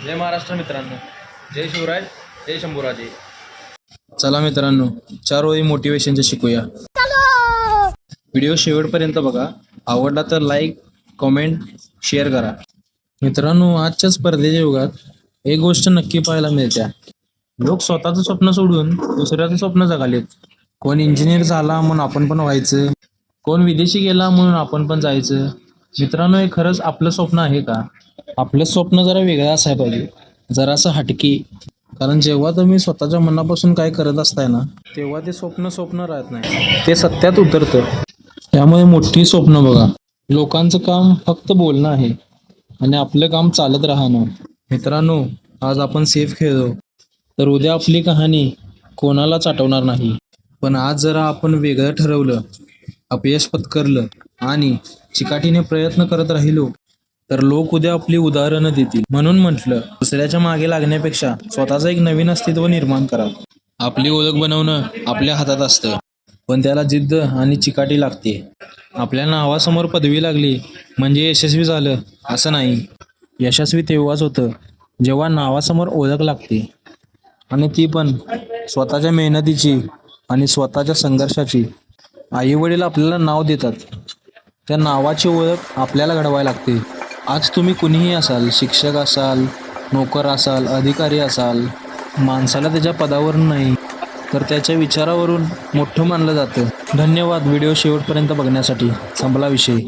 जय महाराष्ट्र मित्रांनो, जय शिवराय, जय शंभूराजे. चला मित्रांनो, 4 ओळी मोटिवेशनच्या शिकूया. व्हिडिओ शेवटपर्यंत बघा. आवडला तर लाईक, कमेंट, शेअर करा. मित्रांनो, आजच्या स्पर्धेच्या युगात एक गोष्ट नक्की पाहायला मिळते. लोक स्वतःचं स्वप्न सोडून दुसऱ्याचं स्वप्न जगालेत. कोण इंजिनियर झाला म्हणून आपण पण व्हायचं, कोण विदेशी गेला म्हणून आपण पण जायचं. मित्रांनो, हे खरंच आपलं स्वप्न आहे का? आपलं स्वप्न जरा वेगळं असायला पाहिजे, जरासं हटके. कारण जेव्हा तुम्ही स्वतःच्या मनापासून काय करत असताय ना, तेव्हा ते स्वप्न स्वप्न राहत नाही, ते सत्यात उतरतं. त्यामुळे मोठी स्वप्न बघा. लोकांचं काम फक्त बोलणं आहे आणि आपलं काम चालत राहणं. मित्रांनो, आज आपण सेफ खेळलो तर उद्या आपली कहाणी कोणालाच आठवणार नाही. पण आज जरा आपण वेगळं ठरवलं, अपयश पत्करलं आणि चिकाटीने प्रयत्न करत राहिलो, तर लोक उद्या आपली उदाहरणं देतील. म्हणून म्हटलं, दुसऱ्याच्या मागे लागण्यापेक्षा स्वतःचं एक नवीन अस्तित्व निर्माण करा. आपली ओळख बनवणं आपल्या हातात असतं, पण त्याला जिद्द आणि चिकाटी लागते. आपल्या नावासमोर पदवी लागली म्हणजे यशस्वी झालं असं नाही. यशस्वी तेव्हाच होतं जेव्हा नावासमोर ओळख लागते, आणि ती पण स्वतःच्या मेहनतीची आणि स्वतःच्या संघर्षाची. आई वडील आपल्याला नाव देतात, त्या नावाची ओळख आपल्याला घडवायला लागते. आज तुम्ही कुणीही असाल, शिक्षक असाल, नोकर असाल, अधिकारी असाल, माणसाला त्याच्या पदावरून नाही तर त्याच्या विचारावरून मोठं मानलं जातं. धन्यवाद व्हिडिओ शेवटपर्यंत बघण्यासाठी. संपला विषय.